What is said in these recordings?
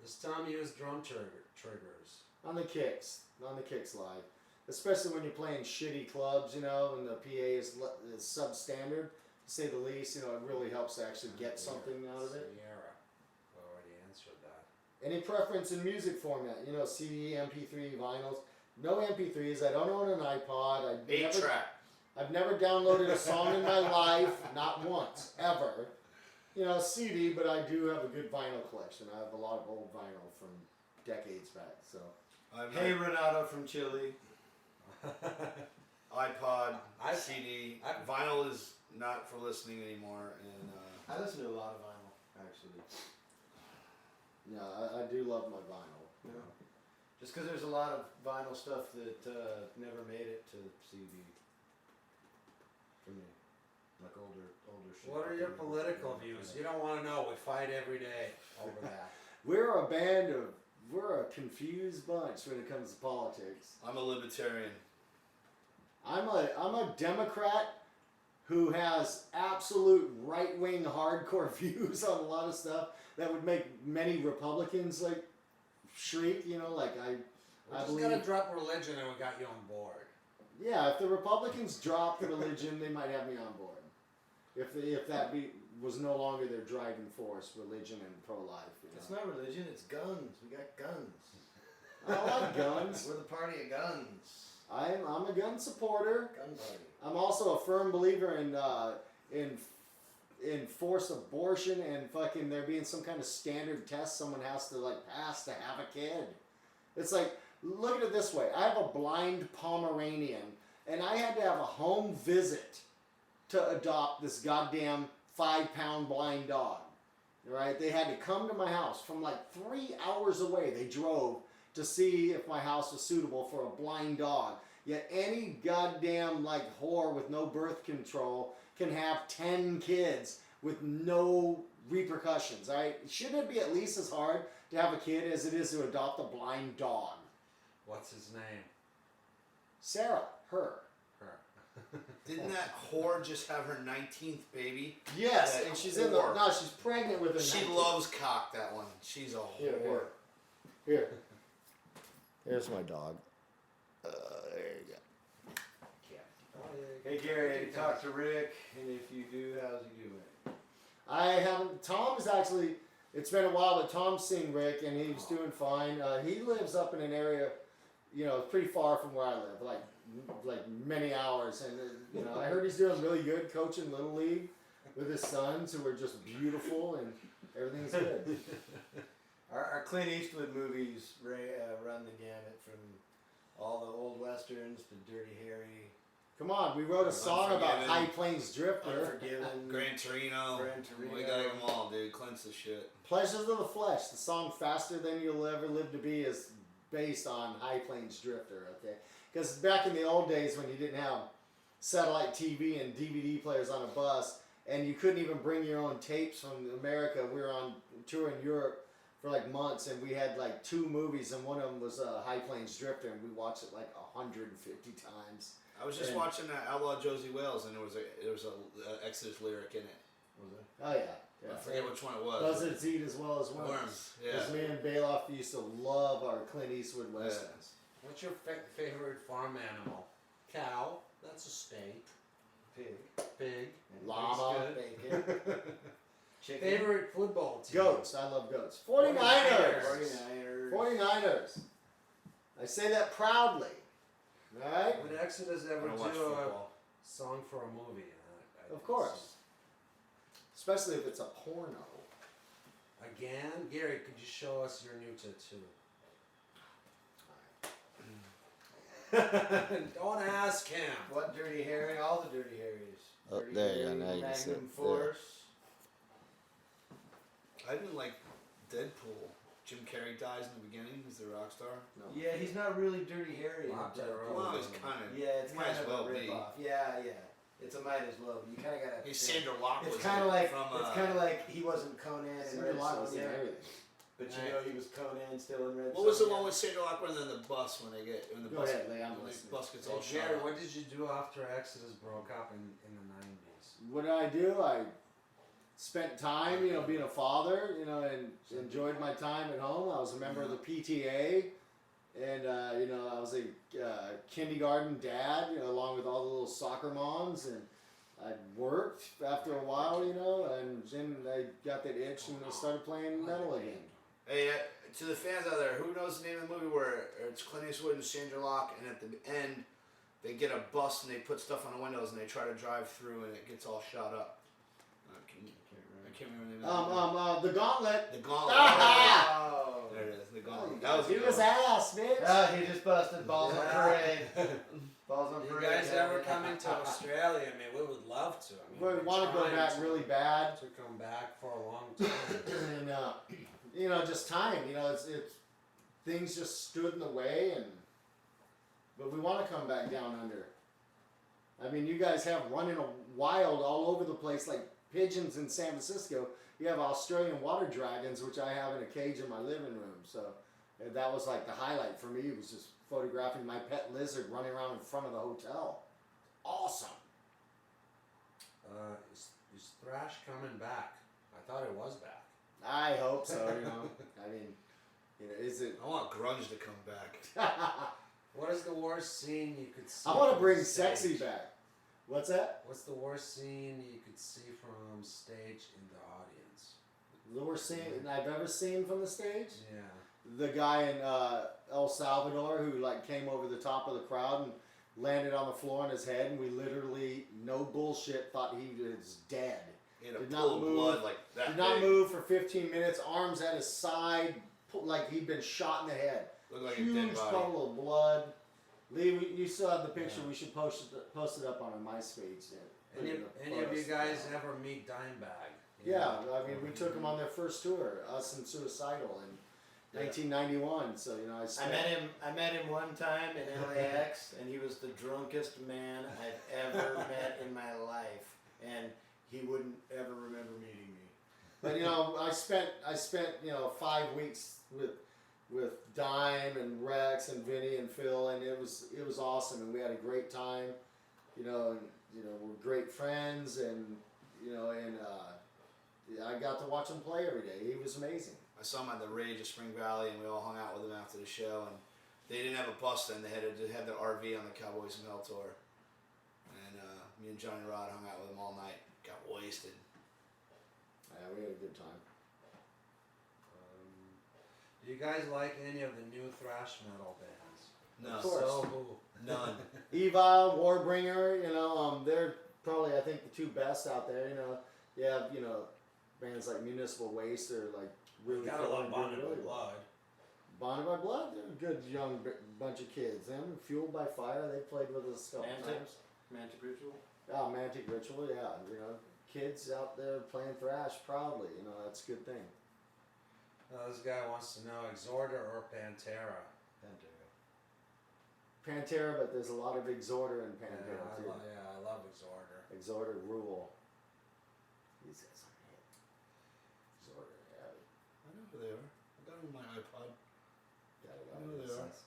Just tell them use drum triggers. On the kicks live. Especially when you're playing shitty clubs, you know, and the PA is substandard, to say the least, you know, it really helps to actually get something out of it. Sierra. We already answered that. Any preference in music format? You know, CD, MP3, vinyls. No MP3s. I don't own an iPod. 8-track. I've never downloaded a song in my life, not once, ever. You know, CD, but I do have a good vinyl collection. I have a lot of old vinyl from decades back. So, Hey Renato from Chile. iPod, CD. Vinyl is not for listening anymore. And I listen to a lot of vinyl, actually. yeah, I do love my vinyl. Yeah. Just because there's a lot of vinyl stuff that never made it to CD. For me. Like older shit. What are your political views? You don't want to know. We fight every day over that. We're a confused bunch when it comes to politics. I'm a libertarian. I'm a Democrat who has absolute right-wing hardcore views on a lot of stuff that would make many Republicans like shriek, you know, like I We're just believe gonna drop religion and we got you on board. yeah, if the Republicans dropped religion, they might have me on board. If that was no longer their driving force, religion and pro-life. You know? It's not religion, it's guns. We got guns. I like guns. We're the party of guns. I'm a gun supporter. Gun party. I'm also a firm believer in forced abortion and fucking there being some kind of standard test someone has to like pass to have a kid. It's like, look at it this way. I have a blind Pomeranian and I had to have a home visit to adopt this goddamn 5-pound blind dog. Right? They had to come to my house from like 3 hours away. They drove to see if my house was suitable for a blind dog. Yet any goddamn like whore with no birth control can have 10 kids with no repercussions. Right? Shouldn't it be at least as hard to have a kid as it is to adopt a blind dog? What's his name? Sarah, her. Her. Didn't that whore just have her 19th baby? Yes, That and she's whore. she's pregnant with a She 19. loves cock, that one. She's a whore. Here. Here's my dog. There you go. Hey Gary, talk to Rick, and if you do, how's he doing? I haven't. Tom is actually. It's been a while, but Tom's seen Rick, and he's doing fine. He lives up in an area, you know, pretty far from where I live, like many hours. And you know, I heard he's doing really good coaching little league with his sons, who are just beautiful, and everything's good. Our Clint Eastwood movies run the gamut from all the old westerns to Dirty Harry, Come on, we wrote a song about Unforgiven. High Plains Drifter. Unforgiven, Gran Torino. Gran Torino. We got them all, dude. Clint's the shit. Pleasures of the Flesh, the song Faster Than You'll Ever Live to Be, is based on High Plains Drifter, okay? Because back in the old days when you didn't have satellite TV and DVD players on a bus, and you couldn't even bring your own tapes from America, we were on tour in Europe for like months, and we had like 2 movies, and one of them was High Plains Drifter, and we watched it like 150 times. I was just watching that Outlaw Josie Wales, and there was a Exodus lyric in it. Was it? Oh yeah. I forget which one it was. Buzzards eat as well as worms. Worms, yeah. Because me and Bailoff used to love our Clint Eastwood westerns. What's your favorite farm animal? Cow. That's a steak. Pig. Pig. Llama. Bacon. Chicken. Favorite football team? Goats. I love goats. 49ers. 49ers. 49ers. I say that proudly. Right? Would Exodus I ever don't do watch a football. song for a movie? Of course. Especially if it's a porno. Again? Gary, could you show us your new tattoo? Don't ask him. What Dirty Harry? All the Dirty Harrys. Oh, Dirty there you go, Harry, now you can see Magnum it. Force. I didn't like Deadpool. Jim Carrey dies in the beginning. He's the rock star. No. Yeah, he's not really Dirty Harry. Not in Deadpool. Rock. Well, it's kind of. Yeah, it's might kind as of well a be. rip-off. Yeah. It's a might as well. You kind of gotta. Hey, Sandra Lock was It's kind of like from. it's kind of like he wasn't Conan in Sandra Red Lock was in Sonja, everything. but you know he was Conan still in Red. What was the Sonja. one with Sandra Lock when they're in the bus when Go bus ahead, Lee, I'm when the listening. bus gets all Hey, shot Gary, up? what did you do after Exodus broke up in the 90s? What did I do? I spent time, being a father, and enjoyed my time at home. I was a member of the PTA, and I was a kindergarten dad, along with all the little soccer moms, and I worked after a while, and then I got that itch and I started playing metal again. Hey, to the fans out there, who knows the name of the movie where it's Clint Eastwood and Sandra Locke, and at the end they get a bus and they put stuff on the windows and they try to drive through and it gets all shot up. I can't remember the name of The Gauntlet. the Gauntlet. Ah! There it is, the Oh, Gauntlet. That was a he good was one. ass, bitch. Ah, he just busted balls on parade. Balls on You parade. guys damn ever it. coming to Australia? I mean, we would love to. I mean, We we're want to go trying back really bad. to come back for a long time. And just time. It's things just stood in the way, but we want to come back down under. I mean, you guys have running wild all over the place like pigeons in San Francisco. You have Australian water dragons, which I have in a cage in my living room. So that was like the highlight for me. It was just photographing my pet lizard running around in front of the hotel. Awesome. Is thrash coming back? I thought it was back. I hope so. I mean, is it? I want grunge to come back. What is the worst scene you could see? I want to from bring stage? sexy back. What's that? What's the worst scene you could see from stage in the audience? The worst scene I've ever seen from the stage? Yeah. The guy in El Salvador who came over the top of the crowd and landed on the floor on his head, and we literally, no bullshit, thought he was dead. He had a Did pool not of move. blood like that. Did not big. move for 15 minutes, arms at his side, like he'd been shot in the head. Looked like a Huge dead body. puddle of blood. Lee, you still have the picture. Yeah. We should post it up on our MySpace. Put it in the Any of you photos. guys ever meet Dimebag? Yeah, I mean, we took them on their first tour, us and Suicidal, in 1991. So I met him one time in LAX, and he was the drunkest man I've ever met in my life, and he wouldn't ever remember meeting me. But I spent 5 weeks with Dime and Rex and Vinny and Phil, and it was awesome, and we had a great time. We're great friends, and I got to watch him play every day. He was amazing. I saw him at the Rage of Spring Valley, and we all hung out with him after the show. And they didn't have a bus then; they had their RV on the Cowboys from Hell tour. And me and Johnny Rod hung out with him all night. Got wasted. Yeah, we had a good time. Do you guys like any of the new thrash metal bands? No, Of course. So who? none. Evil, Warbringer, they're probably, I think, the two best out there. You have bands like Municipal Waste are like really. You gotta cool love and Bonded doing by really well. Blood. Bonded by Blood, they're a good young bunch of kids. Them, Fueled by Fire, they played with us a couple times. Mantic Ritual? Oh, Mantic Ritual, yeah. Kids out there playing thrash proudly. That's a good thing. This guy wants to know Exhorder or Pantera. Pantera, but there's a lot of Exhorder in Pantera too. I love Exhorder. Exhorder rule. These guys are hit. Exhorder, yeah. I know who they are. I got them on my iPod. Got it I on know the they are. sense.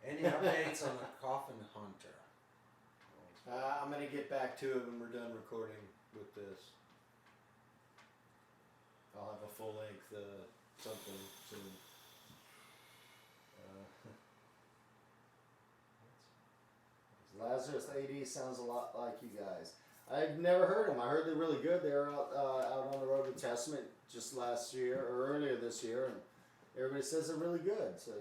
Any updates on the Coffin Hunter? I'm going to get back to it when we're done recording with this. I'll have a full length something soon. Lazarus AD sounds a lot like you guys. I've never heard them. I heard they're really good. They were out on the road with Testament just last year or earlier this year, and everybody says they're really good. So